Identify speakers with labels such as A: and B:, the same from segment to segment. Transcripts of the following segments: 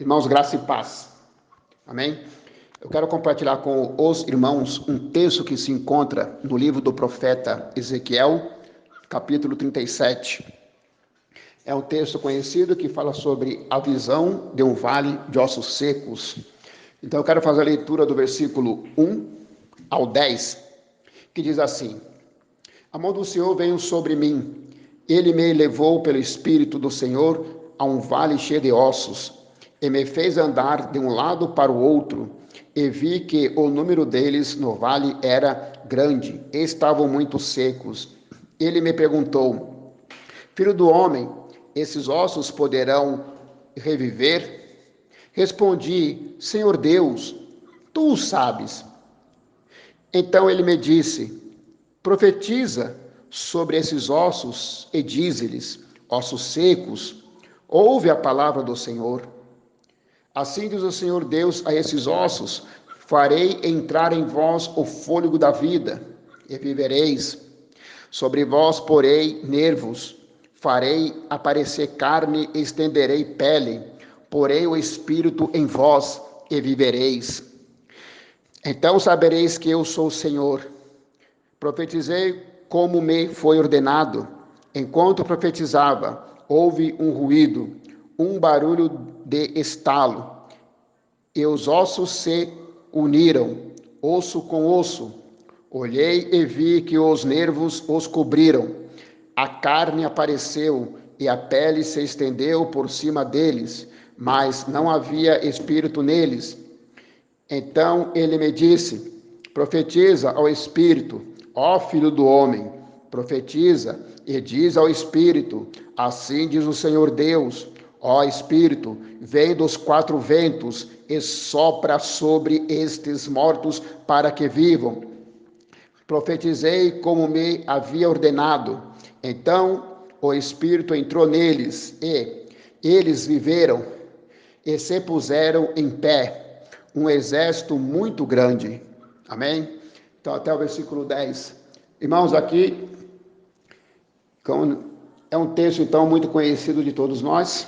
A: Irmãos, graça e paz. Amém? Eu quero compartilhar com os irmãos um texto que se encontra no livro do profeta Ezequiel, capítulo 37. É um texto conhecido que fala sobre a visão de um vale de ossos secos. Então eu quero fazer a leitura do versículo 1 ao 10, que diz assim: A mão do Senhor veio sobre mim. Ele me levou pelo Espírito do Senhor a um vale cheio de ossos, e me fez andar de um lado para o outro, e vi que o número deles no vale era grande, e estavam muito secos. Ele me perguntou: Filho do homem, esses ossos poderão reviver? Respondi: Senhor Deus, tu o sabes. Então ele me disse: Profetiza sobre esses ossos e dize-lhes: ossos secos, ouve a palavra do Senhor. Assim diz o Senhor Deus a esses ossos: farei entrar em vós o fôlego da vida, e vivereis. Sobre vós porei nervos, farei aparecer carne e estenderei pele, porei o espírito em vós, e vivereis. Então sabereis que eu sou o Senhor. Profetizei como me foi ordenado. Enquanto profetizava, houve um ruído, um barulho de estalo, e os ossos se uniram, osso com osso. Olhei e vi que os nervos os cobriram. A carne apareceu e a pele se estendeu por cima deles, mas não havia espírito neles. Então ele me disse: Profetiza ao espírito, ó filho do homem, profetiza e diz ao espírito: Assim diz o Senhor Deus, ó espírito, vem dos quatro ventos e sopra sobre estes mortos para que vivam. Profetizei como me havia ordenado. Então o espírito entrou neles e eles viveram e se puseram em pé, um exército muito grande. Amém? Então, até o versículo 10. Irmãos, aqui é um texto, então, muito conhecido de todos nós,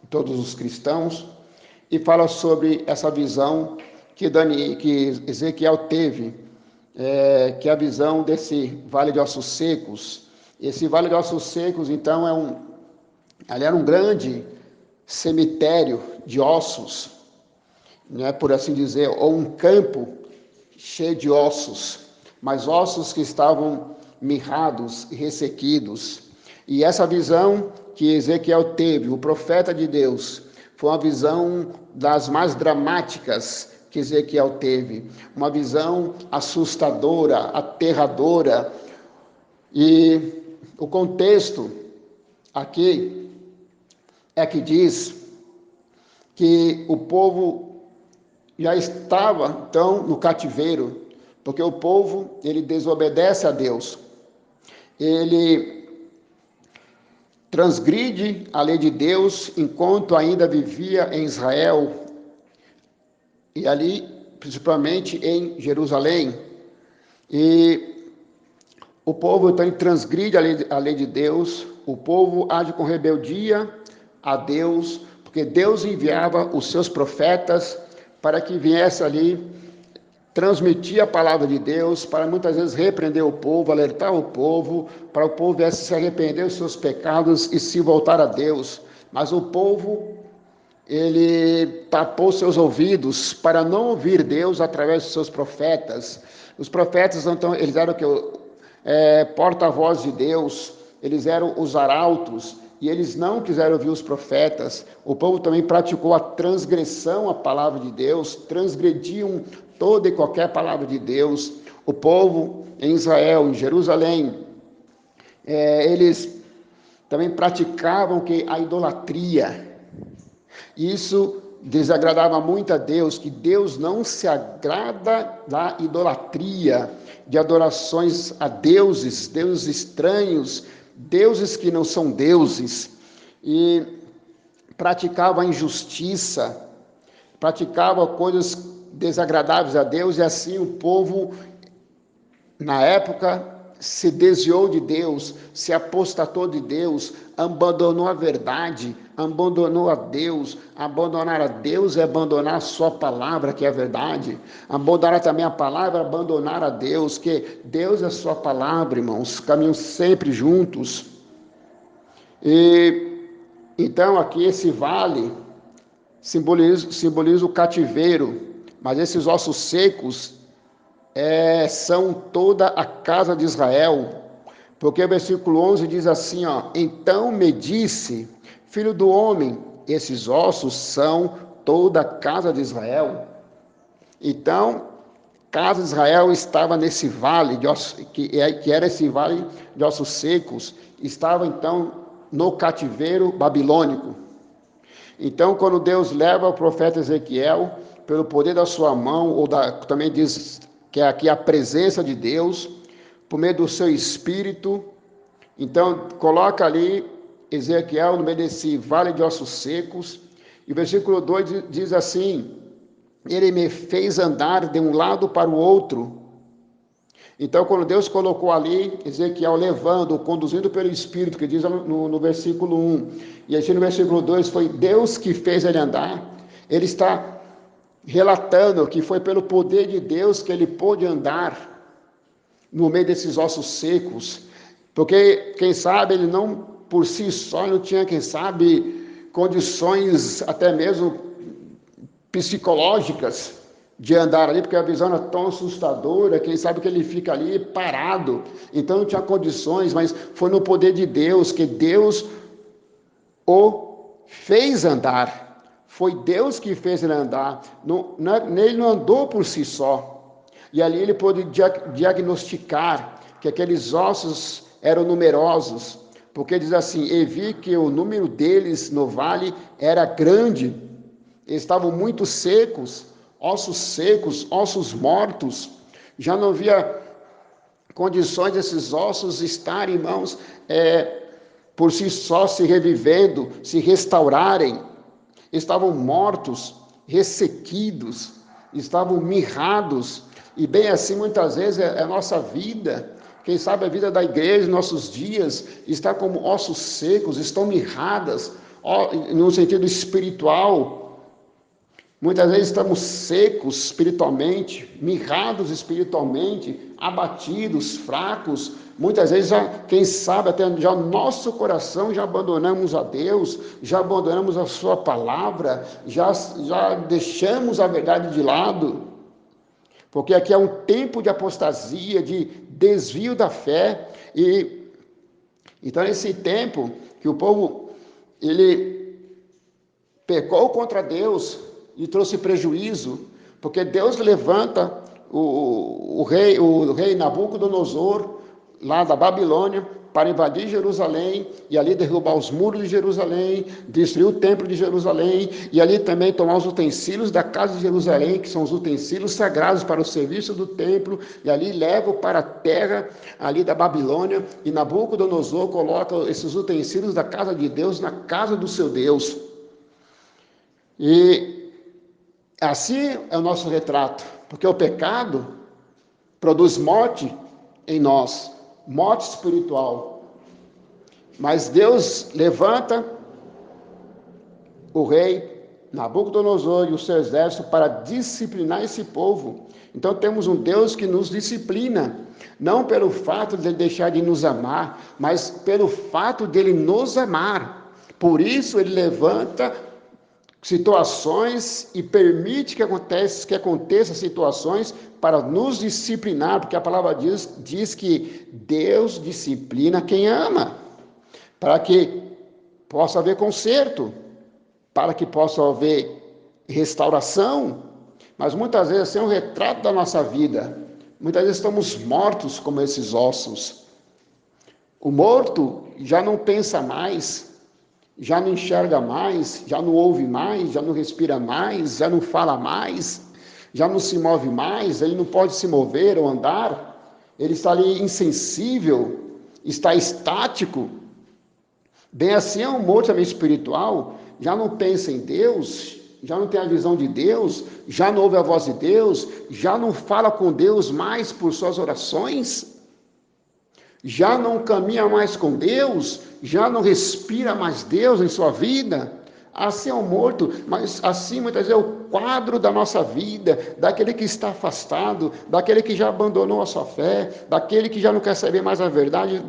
A: todos os cristãos, e fala sobre essa visão que Ezequiel teve, que é a visão desse vale de ossos secos. Esse vale de ossos secos, então, ali era um grande cemitério de ossos, né, por assim dizer, ou um campo cheio de ossos, mas ossos que estavam mirrados e ressequidos. E essa visão que Ezequiel teve, o profeta de Deus, foi uma visão das mais dramáticas que Ezequiel teve, uma visão assustadora, aterradora. E o contexto aqui é que diz que o povo já estava, então, no cativeiro, porque o povo, ele desobedece a Deus, ele transgride a lei de Deus enquanto ainda vivia em Israel, e ali, principalmente em Jerusalém, e o povo, então, transgride a lei de Deus, o povo age com rebeldia a Deus, porque Deus enviava os seus profetas para que viesse ali transmitir a palavra de Deus, para muitas vezes repreender o povo, alertar o povo, para o povo viesse se arrepender dos seus pecados e se voltar a Deus. Mas o povo, ele tapou seus ouvidos para não ouvir Deus através dos seus profetas. Os profetas, então, eles eram porta-voz de Deus, eles eram os arautos, e eles não quiseram ouvir os profetas. O povo também praticou a transgressão à palavra de Deus, transgrediam toda e qualquer palavra de Deus. O povo em Israel, em Jerusalém, eles também praticavam a idolatria. Isso desagradava muito a Deus, que Deus não se agrada da idolatria, de adorações a deuses, deuses estranhos, deuses que não são deuses, e praticava a injustiça, praticava coisas desagradáveis a Deus, e assim o povo, na época, se desviou de Deus, se apostatou de Deus, abandonou a verdade, abandonou a Deus. Abandonar a Deus é abandonar a sua palavra, que é a verdade. Abandonar também a palavra, abandonar a Deus, que Deus é a sua palavra, irmãos, caminham sempre juntos. E então aqui esse vale simboliza o cativeiro, mas esses ossos secos são toda a casa de Israel, porque o versículo 11 diz assim, então me disse, filho do homem, esses ossos são toda a casa de Israel. Então, casa de Israel estava nesse vale, de ossos, que era esse vale de ossos secos, estava então no cativeiro babilônico. Então, quando Deus leva o profeta Ezequiel, pelo poder da sua mão, também diz que é aqui a presença de Deus, por meio do seu Espírito. Então, coloca ali Ezequiel no meio desse vale de ossos secos, e o versículo 2 diz assim, ele me fez andar de um lado para o outro. Então, quando Deus colocou ali, Ezequiel levando, conduzindo pelo Espírito, que diz no versículo 1, e assim no versículo 2, foi Deus que fez ele andar, ele está relatando que foi pelo poder de Deus que ele pôde andar no meio desses ossos secos, porque, quem sabe, ele não, por si só, não tinha, quem sabe, condições até mesmo psicológicas de andar ali, porque a visão era tão assustadora, quem sabe que ele fica ali parado, então não tinha condições, mas foi no poder de Deus, que Deus o fez andar. Foi Deus que fez ele andar, ele não andou por si só. E ali ele pôde diagnosticar que aqueles ossos eram numerosos, porque diz assim, e vi que o número deles no vale era grande, eles estavam muito secos, ossos mortos, já não havia condições desses ossos estarem, irmãos, por si só se revivendo, se restaurarem. Estavam mortos, ressequidos, estavam mirrados, e bem assim muitas vezes é a nossa vida, quem sabe a vida da igreja, nossos dias, está como ossos secos, estão mirradas, no sentido espiritual. Muitas vezes estamos secos espiritualmente, mirrados espiritualmente, abatidos, fracos. Muitas vezes, quem sabe, até já o nosso coração já abandonamos a Deus, já abandonamos a sua palavra, já deixamos a verdade de lado. Porque aqui é um tempo de apostasia, de desvio da fé. E então, nesse tempo que o povo, ele pecou contra Deus, e trouxe prejuízo, porque Deus levanta o rei Nabucodonosor, lá da Babilônia, para invadir Jerusalém, e ali derrubar os muros de Jerusalém, destruir o templo de Jerusalém, e ali também tomar os utensílios da casa de Jerusalém, que são os utensílios sagrados para o serviço do templo, e ali leva para a terra ali da Babilônia, e Nabucodonosor coloca esses utensílios da casa de Deus na casa do seu Deus. E assim é o nosso retrato, porque o pecado produz morte em nós, morte espiritual. Mas Deus levanta o rei Nabucodonosor e o seu exército para disciplinar esse povo. Então temos um Deus que nos disciplina, não pelo fato de ele deixar de nos amar, mas pelo fato de ele nos amar. Por isso ele levanta situações e permite que aconteça situações para nos disciplinar, porque a palavra diz que Deus disciplina quem ama, para que possa haver conserto, para que possa haver restauração. Mas muitas vezes é um retrato da nossa vida. Muitas vezes estamos mortos como esses ossos. O morto já não pensa mais, já não enxerga mais, já não ouve mais, já não respira mais, já não fala mais, já não se move mais, ele não pode se mover ou andar, ele está ali insensível, está estático. Bem assim é um morto também espiritual, já não pensa em Deus, já não tem a visão de Deus, já não ouve a voz de Deus, já não fala com Deus mais por suas orações. já não caminha mais com Deus, já não respira mais Deus em sua vida, assim é o morto, mas assim muitas vezes é o quadro da nossa vida, daquele que está afastado, daquele que já abandonou a sua fé, daquele que já não quer saber mais a verdade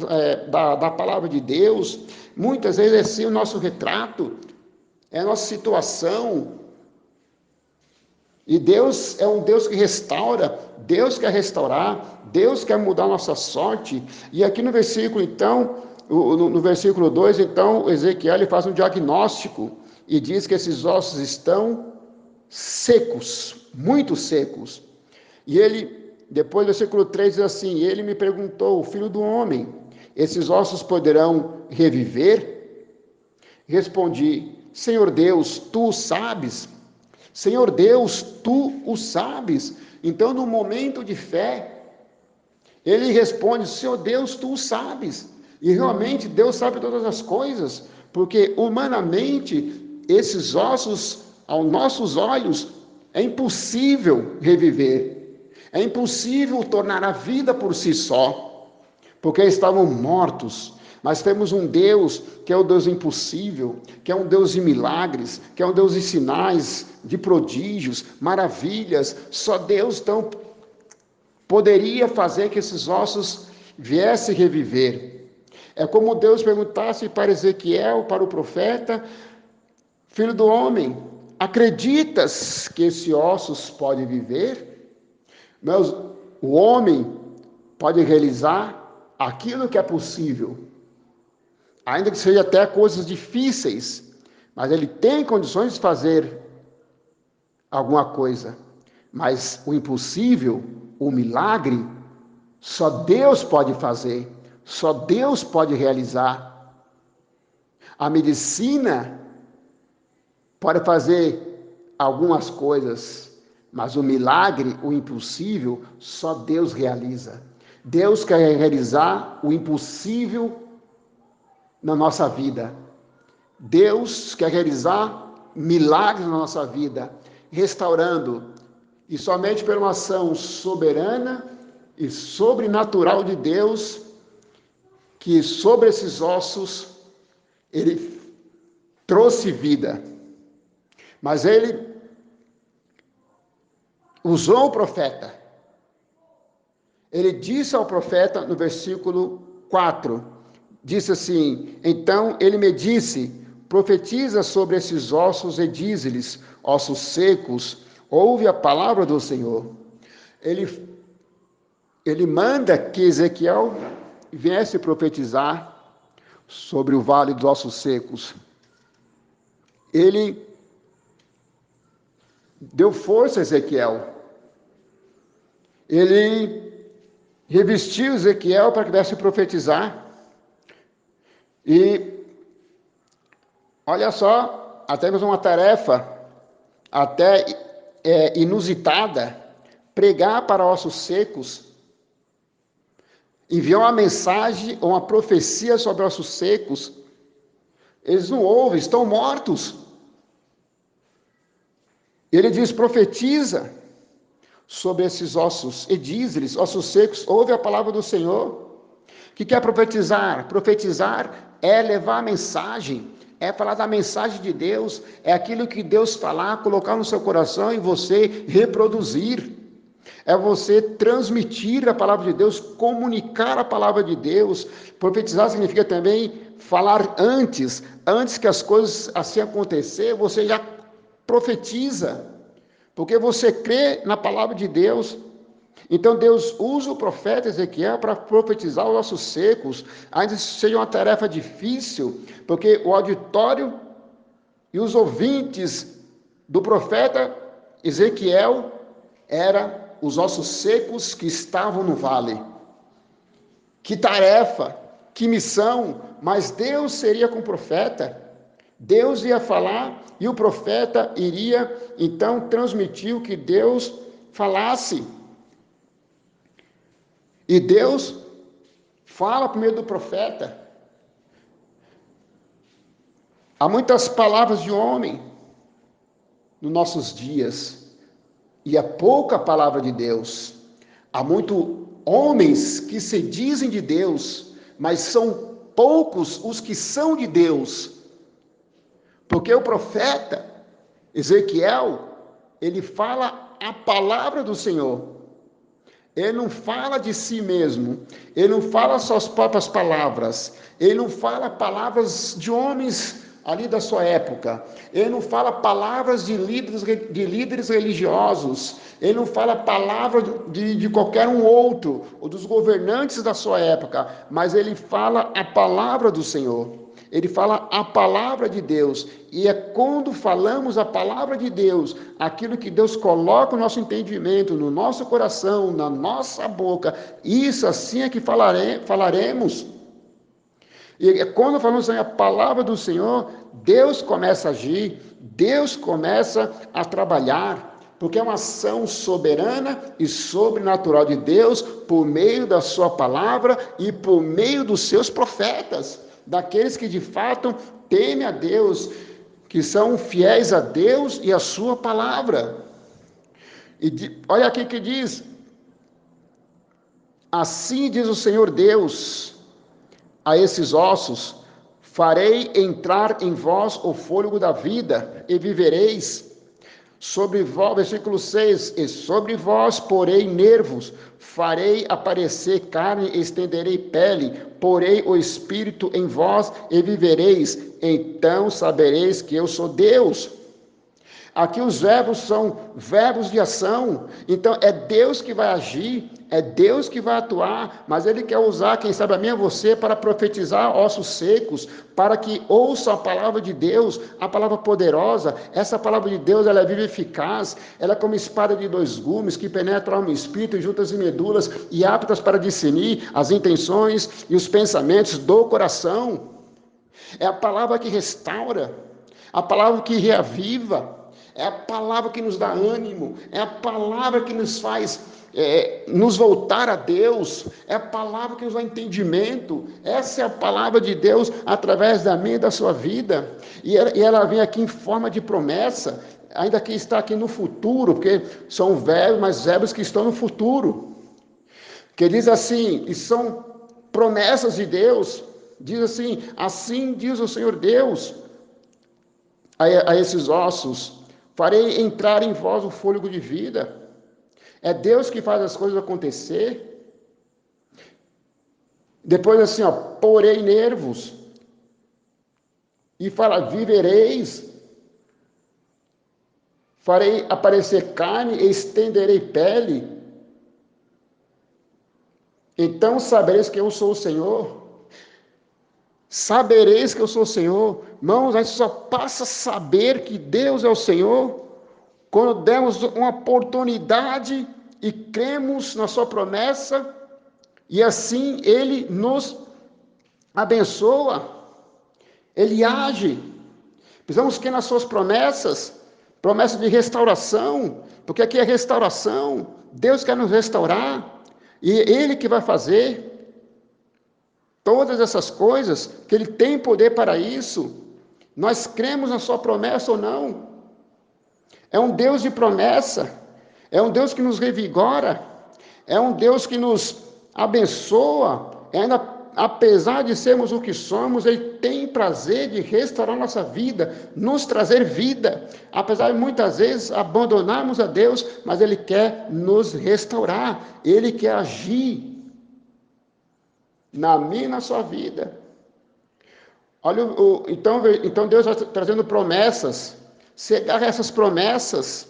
A: da palavra de Deus. Muitas vezes é assim o nosso retrato, é a nossa situação. E Deus é um Deus que restaura, Deus quer restaurar, Deus quer mudar a nossa sorte. E aqui no versículo, então, no versículo 2, então, Ezequiel ele faz um diagnóstico e diz que esses ossos estão secos, muito secos. E ele, depois do versículo 3, diz assim: ele me perguntou, filho do homem, esses ossos poderão reviver? Respondi: Senhor Deus, tu o sabes. Senhor Deus, tu o sabes. Então, no momento de fé, ele responde: Senhor Deus, tu o sabes. E realmente Deus sabe todas as coisas, porque humanamente esses ossos, aos nossos olhos, é impossível reviver. É impossível tornar a vida por si só, porque estavam mortos. Mas temos um Deus que é o Deus impossível, que é um Deus de milagres, que é um Deus de sinais, de prodígios, maravilhas. Só Deus então poderia fazer que esses ossos viessem reviver. É como Deus perguntasse para Ezequiel, para o profeta: filho do homem, acreditas que esses ossos podem viver? Mas o homem pode realizar aquilo que é possível, ainda que seja até coisas difíceis, mas ele tem condições de fazer alguma coisa. Mas o impossível, o milagre, só Deus pode fazer, só Deus pode realizar. A medicina pode fazer algumas coisas, mas o milagre, o impossível, só Deus realiza. Deus quer realizar o impossível na nossa vida. Deus quer realizar milagres na nossa vida, restaurando, e somente por uma ação soberana e sobrenatural de Deus, que sobre esses ossos ele trouxe vida. Mas ele usou o profeta. Ele disse ao profeta no versículo 4, disse assim: então ele me disse, profetiza sobre esses ossos e dize-lhes, ossos secos, ouve a palavra do Senhor. Ele manda que Ezequiel viesse profetizar sobre o vale dos ossos secos. Ele deu força a Ezequiel. Ele revestiu Ezequiel para que viesse profetizar. E olha só, até mesmo uma tarefa até inusitada, pregar para ossos secos, enviar uma mensagem ou uma profecia sobre ossos secos. Eles não ouvem, estão mortos. Ele diz: profetiza sobre esses ossos e diz-lhes, ossos secos, ouve a palavra do Senhor. O que é profetizar? Profetizar é levar a mensagem, é falar da mensagem de Deus, é aquilo que Deus falar, colocar no seu coração e você reproduzir. É você transmitir a palavra de Deus, comunicar a palavra de Deus. Profetizar significa também falar antes que as coisas assim acontecer, você já profetiza, porque você crê na palavra de Deus. Então Deus usa o profeta Ezequiel para profetizar os ossos secos, ainda que seja uma tarefa difícil, porque o auditório e os ouvintes do profeta Ezequiel eram os ossos secos que estavam no vale. Que tarefa, que missão, mas Deus seria com o profeta. Deus ia falar e o profeta iria então transmitir o que Deus falasse. E Deus fala por meio do profeta. Há muitas palavras de homem nos nossos dias e há pouca palavra de Deus. Há muito homens que se dizem de Deus, mas são poucos os que são de Deus. Porque o profeta Ezequiel, ele fala a palavra do Senhor. Ele não fala de si mesmo, ele não fala suas próprias palavras, ele não fala palavras de homens ali da sua época, ele não fala palavras de líderes religiosos, ele não fala palavras de qualquer um outro, ou dos governantes da sua época, mas ele fala a palavra do Senhor. Ele fala a palavra de Deus, e é quando falamos a palavra de Deus, aquilo que Deus coloca no nosso entendimento, no nosso coração, na nossa boca, isso assim é que falaremos. E quando falamos a palavra do Senhor, Deus começa a agir, Deus começa a trabalhar, porque é uma ação soberana e sobrenatural de Deus por meio da sua palavra e por meio dos seus profetas, daqueles que de fato temem a Deus, que são fiéis a Deus e a sua palavra. Olha aqui que diz: assim diz o Senhor Deus a esses ossos: farei entrar em vós o fôlego da vida, e vivereis. Sobre vós, versículo 6, e sobre vós porei nervos, farei aparecer carne, estenderei pele, porei o espírito em vós, e vivereis. Então sabereis que eu sou Deus. Aqui os verbos são verbos de ação, então é Deus que vai agir, é Deus que vai atuar, mas Ele quer usar, quem sabe a mim e a você, para profetizar ossos secos, para que ouçam a palavra de Deus, a palavra poderosa. Essa palavra de Deus, ela é viva e eficaz, ela é como espada de dois gumes, que penetra alma e espírito, juntas e medulas, e aptas para discernir as intenções e os pensamentos do coração. É a palavra que restaura, a palavra que reaviva, é a palavra que nos dá ânimo, é a palavra que nos faz nos voltar a Deus, é a palavra que nos dá entendimento. Essa é a palavra de Deus através da minha e da sua vida, e ela vem aqui em forma de promessa, ainda que está aqui no futuro, porque são verbos, mas verbos que estão no futuro, que diz assim, e são promessas de Deus, diz assim: assim diz o Senhor Deus a esses ossos: farei entrar em vós o fôlego de vida. É Deus que faz as coisas acontecer. Depois assim, porei nervos. E fala: vivereis. Farei aparecer carne e estenderei pele. Então sabereis que eu sou o Senhor. Sabereis que eu sou o Senhor. Irmãos, a gente só passa a saber que Deus é o Senhor quando demos uma oportunidade e cremos na sua promessa, e assim Ele nos abençoa, Ele age. Precisamos crer nas suas promessas de restauração, porque aqui é restauração, Deus quer nos restaurar, e Ele que vai fazer todas essas coisas, que Ele tem poder para isso. Nós cremos na sua promessa ou não? É um Deus de promessa, é um Deus que nos revigora, é um Deus que nos abençoa, ainda apesar de sermos o que somos, Ele tem prazer de restaurar nossa vida, nos trazer vida, apesar de muitas vezes abandonarmos a Deus, mas Ele quer nos restaurar, Ele quer agir na minha e na sua vida. Olha, então Deus está trazendo promessas. Você agarra essas promessas,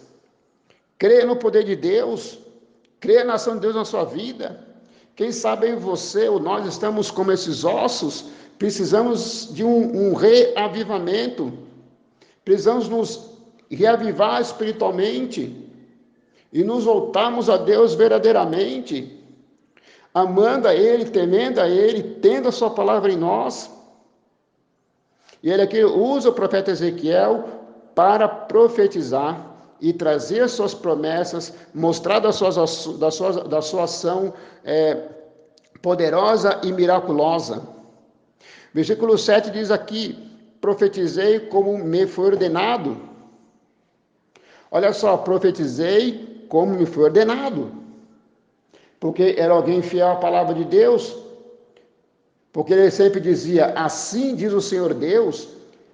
A: crê no poder de Deus, crê na ação de Deus na sua vida. Quem sabe você ou nós estamos como esses ossos, precisamos de um reavivamento, precisamos nos reavivar espiritualmente e nos voltarmos a Deus verdadeiramente, amando a Ele, temendo a Ele, tendo a sua palavra em nós. E Ele aqui usa o profeta Ezequiel para profetizar e trazer as suas promessas, mostrar da sua ação poderosa e miraculosa. Versículo 7 diz aqui: profetizei como me foi ordenado. Olha só, profetizei como me foi ordenado. porque era alguém fiel à palavra de Deus, porque ele sempre dizia, assim diz o Senhor Deus,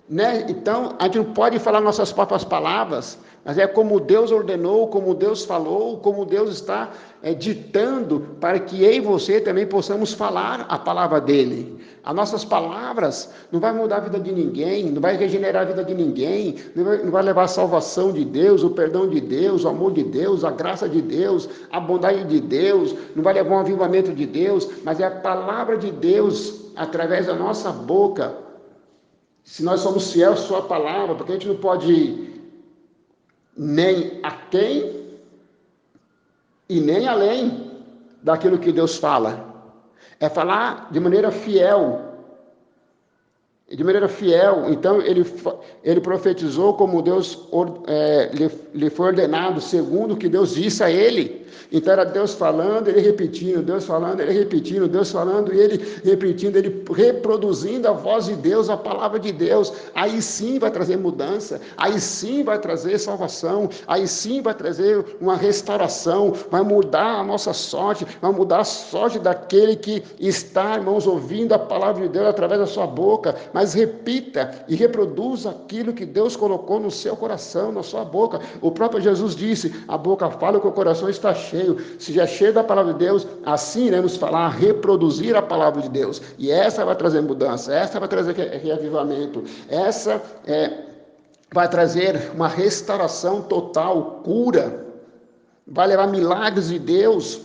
A: né? Então, a gente não pode falar nossas próprias palavras, mas é como Deus ordenou, como Deus falou, como Deus está ditando para que eu e você também possamos falar a palavra dele. As nossas palavras não vai mudar a vida de ninguém, não vai regenerar a vida de ninguém, não vai levar a salvação de Deus, o perdão de Deus, o amor de Deus, a graça de Deus, a bondade de Deus, não vai levar um avivamento de Deus, mas é a palavra de Deus através da nossa boca. Se nós somos fiéis à sua palavra, porque a gente não pode ir nem aquém e nem além daquilo que Deus fala. É falar de maneira fiel. De maneira fiel. Então, ele profetizou como Deus lhe foi ordenado, segundo o que Deus disse a ele. Então, era Deus falando, ele repetindo, Deus falando, ele repetindo, Deus falando, e ele repetindo, ele reproduzindo a voz de Deus, a palavra de Deus. Aí sim vai trazer mudança, aí sim vai trazer salvação, aí sim vai trazer uma restauração, vai mudar a nossa sorte, vai mudar a sorte daquele que está, irmãos, ouvindo a palavra de Deus através da sua boca. Mas repita e reproduza aquilo que Deus colocou no seu coração, na sua boca. O próprio Jesus disse, a boca fala que o coração está cheio. Se já é cheio da palavra de Deus, assim iremos falar, reproduzir a palavra de Deus. E essa vai trazer mudança, essa vai trazer reavivamento, essa vai trazer uma restauração total, cura, vai levar milagres de Deus.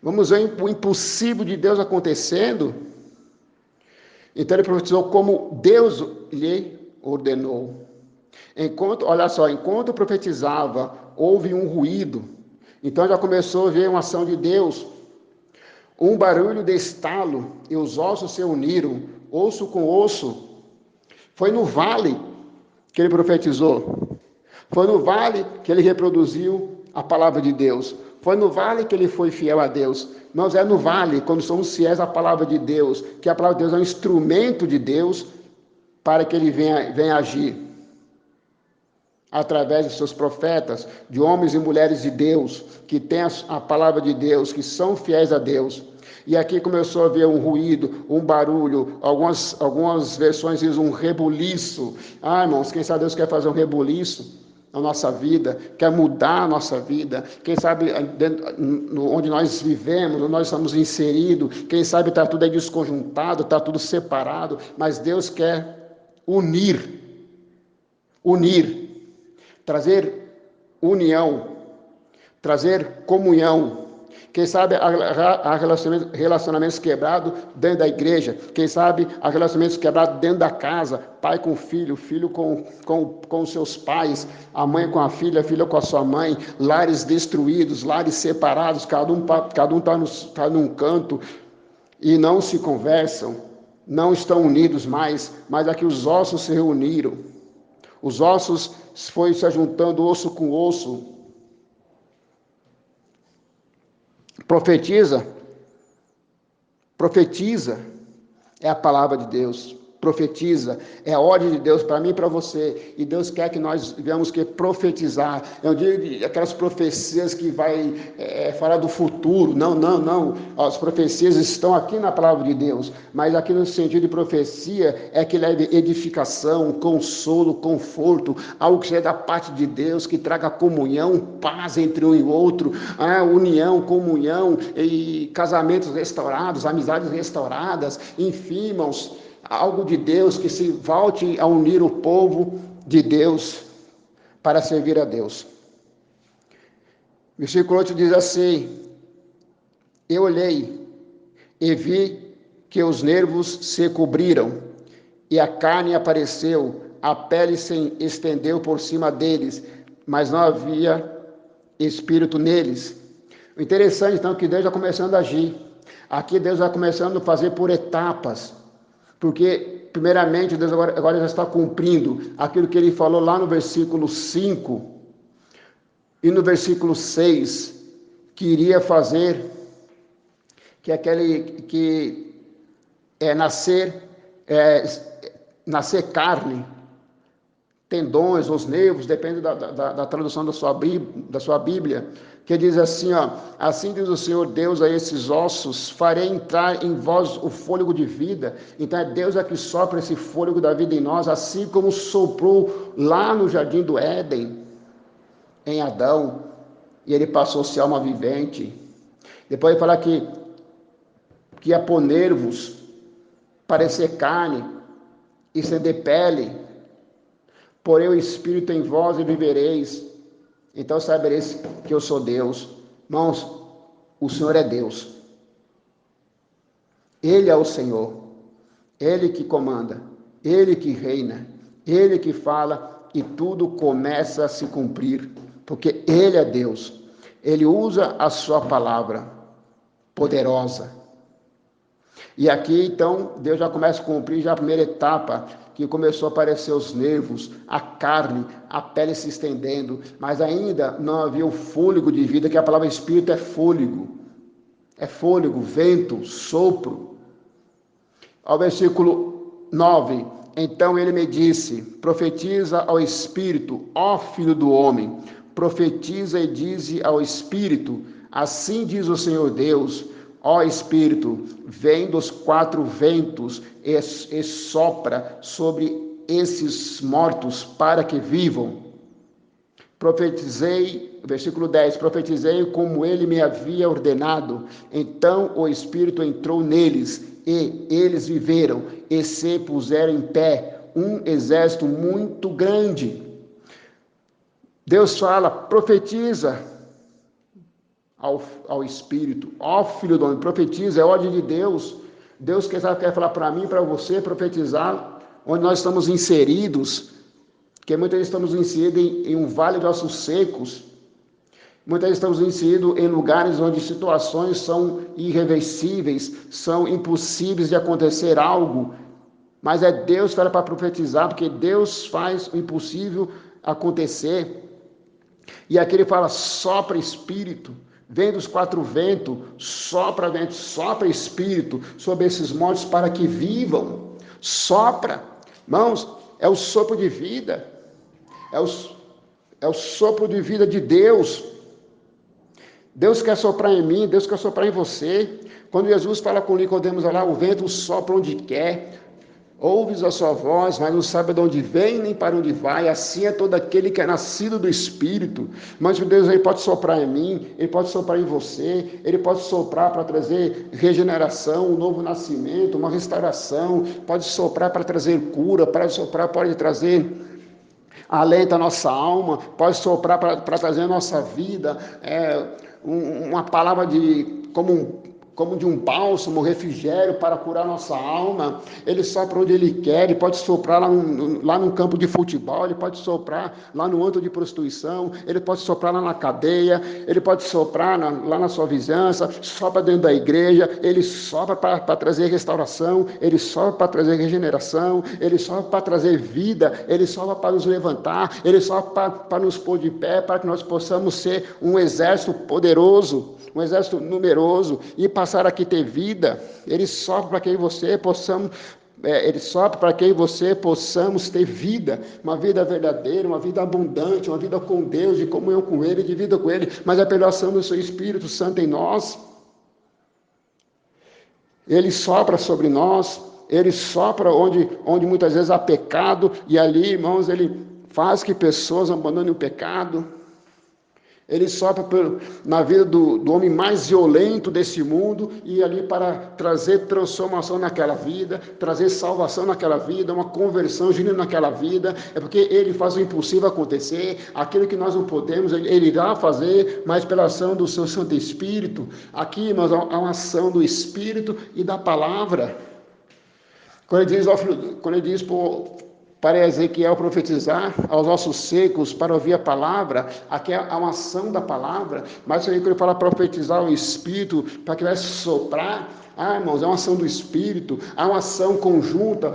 A: Vamos ver o impossível de Deus acontecendo. Então ele profetizou como Deus lhe ordenou. Enquanto profetizava, houve um ruído. Então já começou a ver uma ação de Deus. Um barulho de estalo, e os ossos se uniram, osso com osso. Foi no vale que ele profetizou. Foi no vale que ele reproduziu a palavra de Deus. Foi no vale que ele foi fiel a Deus. Nós é no vale, quando somos fiéis à palavra de Deus, que a palavra de Deus é um instrumento de Deus para que ele venha agir. Através de seus profetas, de homens e mulheres de Deus, que têm a palavra de Deus, que são fiéis a Deus. E aqui começou a haver um ruído, um barulho, algumas versões dizem um rebuliço. Irmãos, quem sabe Deus quer fazer um rebuliço na nossa vida, quer mudar a nossa vida, quem sabe onde nós vivemos, onde nós estamos inseridos, quem sabe está tudo aí desconjuntado, está tudo separado, mas Deus quer unir, trazer união, trazer comunhão. Quem sabe há relacionamentos quebrados dentro da igreja. Quem sabe há relacionamentos quebrados dentro da casa. Pai com filho, filho com seus pais, a mãe com a filha com a sua mãe. Lares destruídos, lares separados, cada um está num canto e não se conversam, não estão unidos mais, mas aqui os ossos se reuniram. Os ossos foi se juntando osso com osso. Profetiza é a palavra de Deus. Profetiza, é a ordem de Deus para mim e para você, e Deus quer que nós venhamos que profetizar. Eu digo aquelas profecias que vai falar do futuro, não, as profecias estão aqui na palavra de Deus, mas aqui no sentido de profecia é que leve edificação, consolo, conforto, algo que seja da parte de Deus, que traga comunhão, paz entre um e outro, união, comunhão, e casamentos restaurados, amizades restauradas, enfim, irmãos, algo de Deus que se volte a unir o povo de Deus para servir a Deus. Versículo 8 diz assim: eu olhei e vi que os nervos se cobriram e a carne apareceu, a pele se estendeu por cima deles, mas não havia espírito neles. O interessante então é que Deus já começando a agir. Aqui Deus já começando a fazer por etapas. Porque, primeiramente, Deus agora já está cumprindo aquilo que ele falou lá no versículo 5 e no versículo 6, que iria fazer que nascer carne, tendões, os nervos, depende da tradução da sua Bíblia, que diz assim, ó, assim diz o Senhor Deus a esses ossos, farei entrar em vós o fôlego de vida. Então é Deus que sopra esse fôlego da vida em nós, assim como soprou lá no jardim do Éden, em Adão, e ele passou a ser alma vivente. Depois ele fala que ia pôr nervos, parecer carne, e estender pele, porém o Espírito em vós e vivereis, então sabereis que eu sou Deus. Irmãos, o Senhor é Deus, Ele é o Senhor, Ele que comanda, Ele que reina, Ele que fala, e tudo começa a se cumprir, porque Ele é Deus, Ele usa a sua palavra poderosa. E aqui, então, Deus já começa a cumprir já a primeira etapa, que começou a aparecer os nervos, a carne, a pele se estendendo, mas ainda não havia o fôlego de vida, que a palavra espírito é fôlego, vento, sopro. Ao versículo 9, então ele me disse, profetiza ao espírito, ó filho do homem, profetiza e dize ao espírito, assim diz o Senhor Deus, ó Espírito, vem dos 4 ventos e sopra sobre esses mortos para que vivam. Profetizei, versículo 10, profetizei como ele me havia ordenado. Então o Espírito entrou neles e eles viveram e se puseram em pé um exército muito grande. Deus fala, profetiza ao Espírito, ó filho do homem, profetiza, é ordem de Deus. Deus quer falar para mim, para você, profetizar, onde nós estamos inseridos, porque muitas vezes estamos inseridos em um vale de ossos secos, muitas vezes estamos inseridos em lugares onde situações são irreversíveis, são impossíveis de acontecer algo, mas é Deus que fala para profetizar, porque Deus faz o impossível acontecer. E aqui ele fala, sopra Espírito, vem dos 4 ventos, sopra vento, sopra Espírito sobre esses mortos para que vivam. Sopra, irmãos, é o sopro de vida, é o sopro de vida de Deus. Deus quer soprar em mim, Deus quer soprar em você. Quando Jesus fala com Nicodemos lá, o vento sopra onde quer, ouves a sua voz, mas não sabe de onde vem nem para onde vai. Assim é todo aquele que é nascido do Espírito. Mas o Deus, ele pode soprar em mim, ele pode soprar em você, ele pode soprar para trazer regeneração, um novo nascimento, uma restauração, pode soprar para trazer cura, pode soprar, pode trazer alento à nossa alma, pode soprar para trazer a nossa vida, uma palavra como de um bálsamo, refrigério para curar nossa alma. Ele sopra onde ele quer, ele pode soprar lá no campo de futebol, ele pode soprar lá no antro de prostituição, ele pode soprar lá na cadeia, ele pode soprar lá na sua vizinhança, sopra dentro da igreja, ele sopra para trazer restauração, ele sopra para trazer regeneração, ele sopra para trazer vida, ele sopra para nos levantar, ele sopra para nos pôr de pé, para que nós possamos ser um exército poderoso, um exército numeroso, e passar aqui ter vida. Ele sopra para que você possamos ter vida, uma vida verdadeira, uma vida abundante, uma vida com Deus, de comunhão com Ele, de vida com Ele, mas é pela ação do seu Espírito Santo em nós. Ele sopra sobre nós, ele sopra onde muitas vezes há pecado, e ali, irmãos, ele faz que pessoas abandonem o pecado. Ele sopra na vida do homem mais violento desse mundo, e ali para trazer transformação naquela vida, trazer salvação naquela vida, uma conversão genuína naquela vida. É porque ele faz o impossível acontecer, aquilo que nós não podemos, ele irá fazer, mas pela ação do seu Santo Espírito. Aqui, irmãos, há uma ação do Espírito e da palavra. Quando ele diz para Ezequiel profetizar aos ossos secos, para ouvir a palavra, aqui há uma ação da palavra, mas quando ele fala profetizar o Espírito, para que vai soprar, Irmãos, é uma ação do Espírito, há uma ação conjunta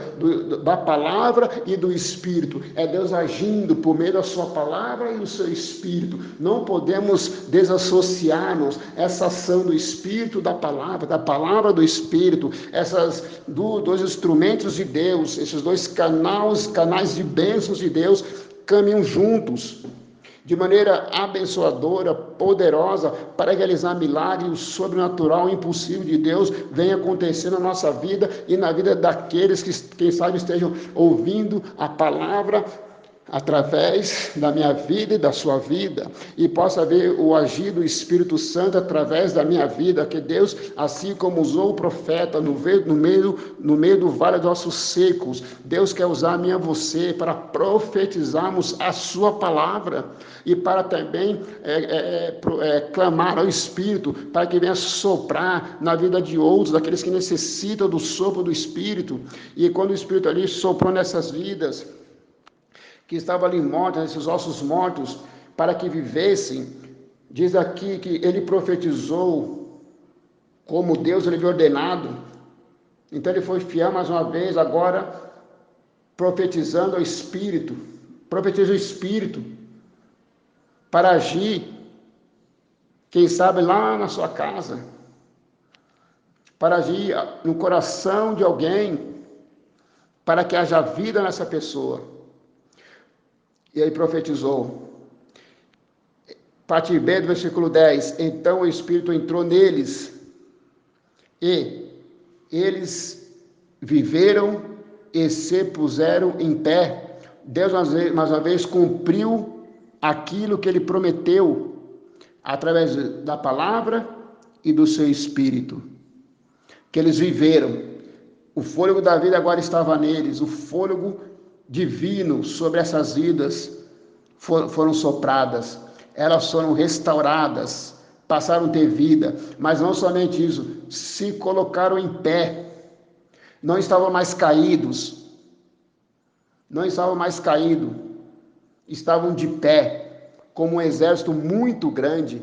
A: da palavra e do Espírito. É Deus agindo por meio da sua palavra e do seu Espírito. Não podemos desassociar-nos essa ação do Espírito da palavra do Espírito, essas dois instrumentos de Deus, esses dois canais de bênçãos de Deus caminham juntos, de maneira abençoadora, poderosa, para realizar milagres, o sobrenatural, o impossível de Deus venha acontecer na nossa vida e na vida daqueles que, quem sabe, estejam ouvindo a palavra através da minha vida e da sua vida, e possa ver o agir do Espírito Santo através da minha vida, que Deus, assim como usou o profeta no meio do vale dos ossos secos, Deus quer usar a mim e a você para profetizarmos a sua palavra, e para também clamar ao Espírito, para que venha soprar na vida de outros, daqueles que necessitam do sopro do Espírito. E quando o Espírito ali soprou nessas vidas, que estavam ali mortos, esses ossos mortos, para que vivessem, diz aqui que ele profetizou como Deus lhe havia ordenado. Então ele foi fiel mais uma vez, agora profetizando ao Espírito, profetiza o Espírito, para agir, quem sabe lá na sua casa, para agir no coração de alguém, para que haja vida nessa pessoa. E aí profetizou. Parte B do versículo 10. Então o Espírito entrou neles, e eles viveram e se puseram em pé. Deus mais uma vez cumpriu aquilo que ele prometeu, através da palavra e do seu Espírito, que eles viveram. O fôlego da vida agora estava neles, o fôlego divino sobre essas vidas foram sopradas, elas foram restauradas, passaram a ter vida, mas não somente isso, se colocaram em pé, não estavam mais caídos, estavam de pé, como um exército muito grande.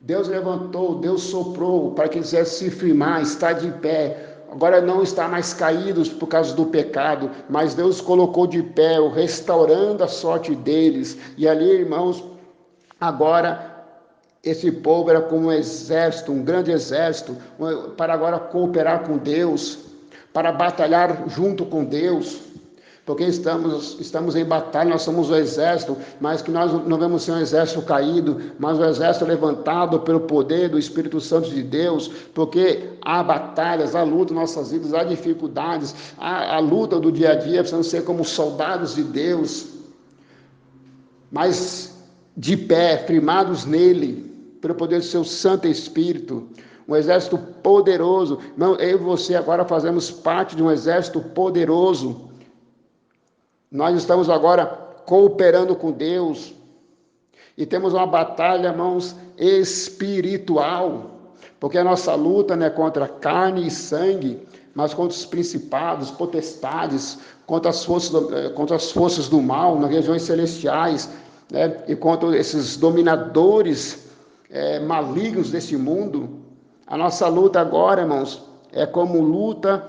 A: Deus levantou, Deus soprou para que eles quisessem se firmar, estar de pé. Agora não está mais caídos por causa do pecado, mas Deus colocou de pé, restaurando a sorte deles. E ali, irmãos, agora esse povo era como um exército, um grande exército, para agora cooperar com Deus, para batalhar junto com Deus. Porque estamos em batalha, nós somos o exército, mas que nós não vamos ser um exército caído, mas um exército levantado pelo poder do Espírito Santo de Deus, porque há batalhas, há luta em nossas vidas, há dificuldades, há a luta do dia a dia, precisamos ser como soldados de Deus, mas de pé, firmados nele, pelo poder do seu Santo Espírito, um exército poderoso. Não, eu e você agora fazemos parte de um exército poderoso. Nós estamos agora cooperando com Deus e temos uma batalha, irmãos, espiritual, porque a nossa luta não é contra carne e sangue, mas contra os principados, potestades, contra as forças do mal nas regiões celestiais, né? E contra esses dominadores malignos desse mundo. A nossa luta agora, irmãos, é como luta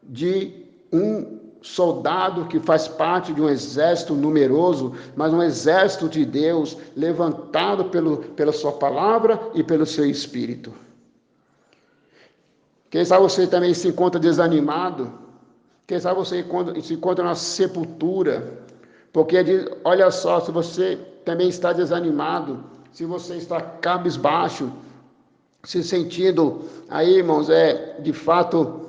A: de um soldado que faz parte de um exército numeroso, mas um exército de Deus, levantado pela sua palavra e pelo seu Espírito. Quem sabe você também se encontra desanimado, quem sabe você se encontra na sepultura, porque olha só, se você também está desanimado, se você está cabisbaixo, se sentindo aí, irmãos, de fato,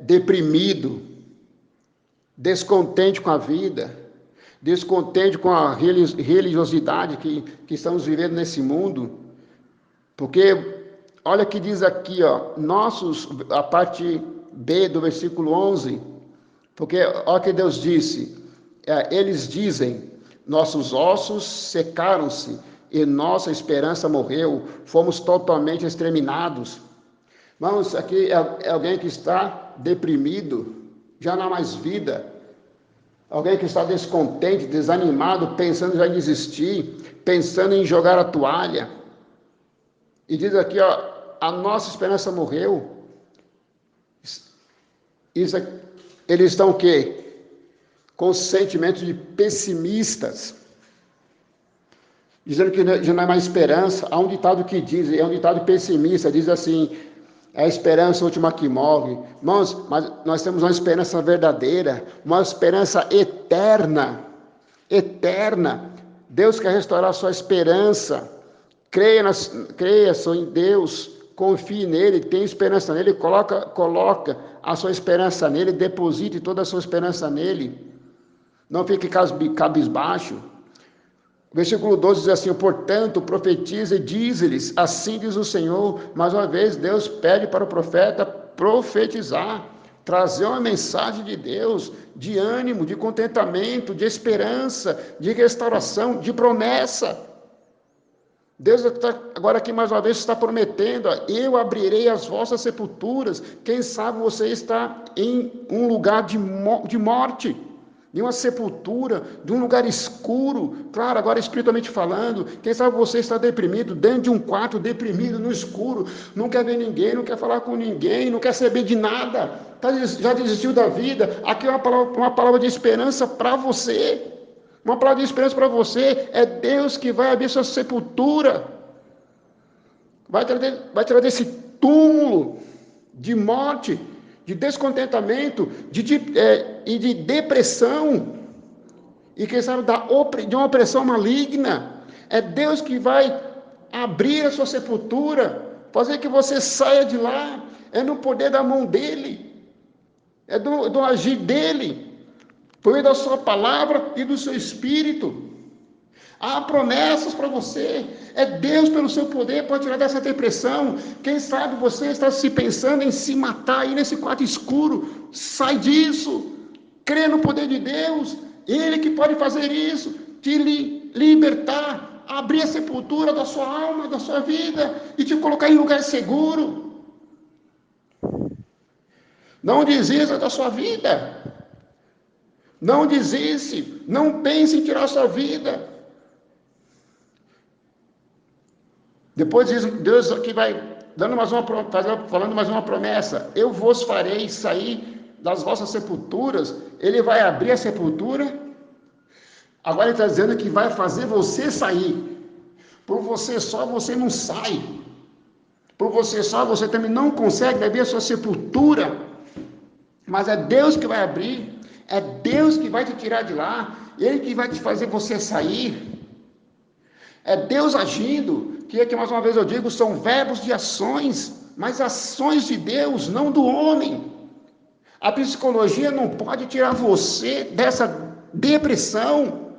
A: deprimido, descontente com a vida, descontente com a religiosidade que estamos vivendo nesse mundo, porque olha o que diz aqui, a parte B do versículo 11, porque olha o que Deus disse, eles dizem, nossos ossos secaram-se e nossa esperança morreu, fomos totalmente exterminados. Vamos, aqui é alguém que está deprimido, já não há mais vida, alguém que está descontente, desanimado, pensando já em desistir, pensando em jogar a toalha. E diz aqui, a nossa esperança morreu, eles estão o quê? Com sentimento de pessimistas, dizendo que já não é mais esperança. Há um ditado que diz, é um ditado pessimista, diz assim: é a esperança última que morre. Irmãos, mas nós temos uma esperança verdadeira, uma esperança eterna, eterna. Deus quer restaurar a sua esperança. Creia só em Deus, confie nele, tenha esperança nele, coloca a sua esperança nele, deposite toda a sua esperança nele. Não fique cabisbaixo. Versículo 12 diz assim: portanto, profetiza e diz-lhes, assim diz o Senhor. Mais uma vez, Deus pede para o profeta profetizar, trazer uma mensagem de Deus, de ânimo, de contentamento, de esperança, de restauração, de promessa. Deus agora aqui mais uma vez está prometendo: eu abrirei as vossas sepulturas. Quem sabe você está em um lugar de morte, de uma sepultura, de um lugar escuro, claro, agora espiritualmente falando. Quem sabe você está deprimido, dentro de um quarto, deprimido, no escuro, não quer ver ninguém, não quer falar com ninguém, não quer saber de nada, já desistiu da vida. Aqui é uma palavra de esperança para você. Uma palavra de esperança para você. É Deus que vai abrir sua sepultura, vai tirar desse túmulo de morte, de descontentamento, e de depressão, e quem sabe de uma opressão maligna. É Deus que vai abrir a sua sepultura, fazer que você saia de lá. É no poder da mão dele, é do agir dele, por meio da sua palavra e do seu espírito. Há promessas para você. É Deus, pelo seu poder, pode tirar dessa depressão. Quem sabe você está se pensando em se matar aí nesse quarto escuro. Sai disso. Crê no poder de Deus. Ele que pode fazer isso, te libertar, abrir a sepultura da sua alma, da sua vida, e te colocar em lugar seguro. Não desista da sua vida. Não desiste. Não pense em tirar a sua vida. Depois Deus aqui vai falando mais uma promessa: eu vos farei sair das vossas sepulturas. Ele vai abrir a sepultura. Agora ele está dizendo que vai fazer você sair. Por você só você não sai. Por você só você também não consegue abrir a sua sepultura. Mas é Deus que vai abrir. É Deus que vai te tirar de lá. Ele que vai te fazer você sair. É Deus agindo. Que aqui mais uma vez eu digo, são verbos de ações, mas ações de Deus, não do homem. A psicologia não pode tirar você dessa depressão,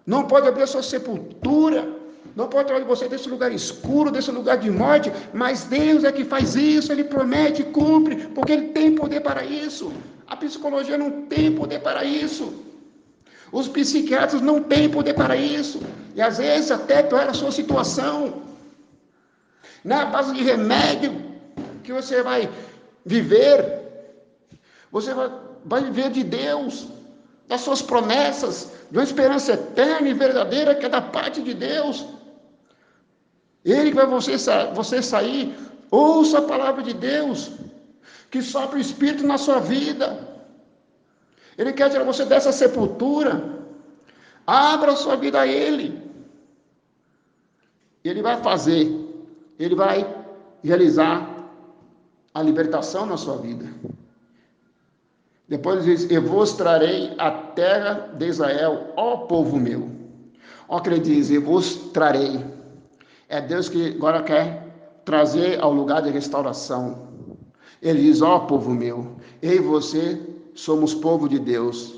A: não pode abrir a sua sepultura, não pode tirar você desse lugar escuro, desse lugar de morte, mas Deus é que faz isso. Ele promete, cumpre, porque Ele tem poder para isso. A psicologia não tem poder para isso. Os psiquiatras não têm poder para isso, e às vezes até piora a sua situação. Não é a base de remédio que você vai viver. Você vai viver de Deus, das suas promessas, de uma esperança eterna e verdadeira que é da parte de Deus. Ele que vai você sair. Ouça a palavra de Deus, que sopra o Espírito na sua vida. Ele quer tirar você dessa sepultura. Abra a sua vida a Ele. Ele vai fazer. Ele vai realizar a libertação na sua vida. Depois diz: eu vos trarei a terra de Israel, ó povo meu. Ó que ele diz: eu vos trarei. É Deus que agora quer trazer ao lugar de restauração. Ele diz: ó povo meu, eu e você somos povo de Deus.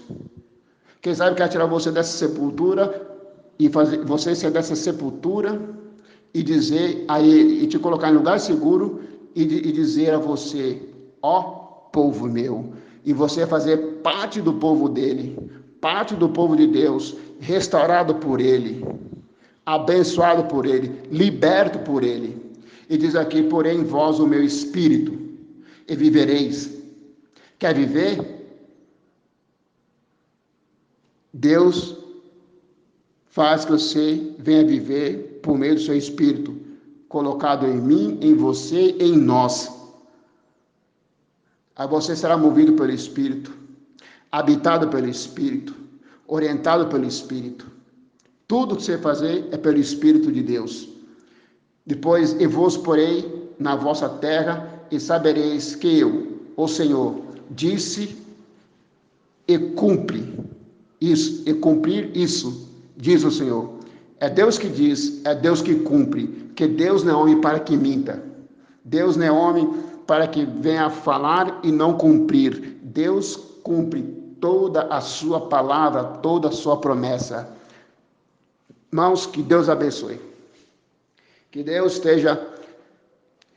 A: Quem sabe quer tirar você dessa sepultura e fazer você sair dessa sepultura e dizer a Ele, e te colocar em lugar seguro e dizer a você: ó povo meu. E você fazer parte do povo dele, parte do povo de Deus, restaurado por ele, abençoado por ele, liberto por ele. E diz aqui: porém em vós o meu espírito, e vivereis. Quer viver? Deus faz que você venha viver por meio do seu espírito, colocado em mim, em você, em nós. Aí você será movido pelo Espírito, habitado pelo Espírito, orientado pelo Espírito. Tudo que você fazer é pelo Espírito de Deus. Depois, eu vos porei na vossa terra e sabereis que eu, o Senhor, disse e cumpre isso, e cumprir isso, diz o Senhor. É Deus que diz, é Deus que cumpre, que Deus não é homem para que minta. Deus não é homem para que venha falar e não cumprir. Deus cumpre toda a sua palavra, toda a sua promessa. Irmãos, que Deus abençoe. Que Deus esteja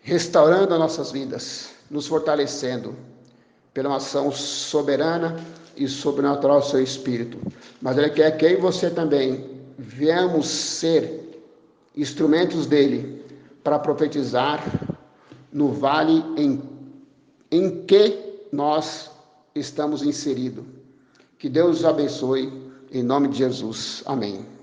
A: restaurando as nossas vidas, nos fortalecendo pela uma ação soberana e sobrenatural do seu Espírito. Mas Ele quer que eu e você também venhamos ser instrumentos dEle para profetizar no vale em que nós estamos inseridos. Que Deus os abençoe, em nome de Jesus. Amém.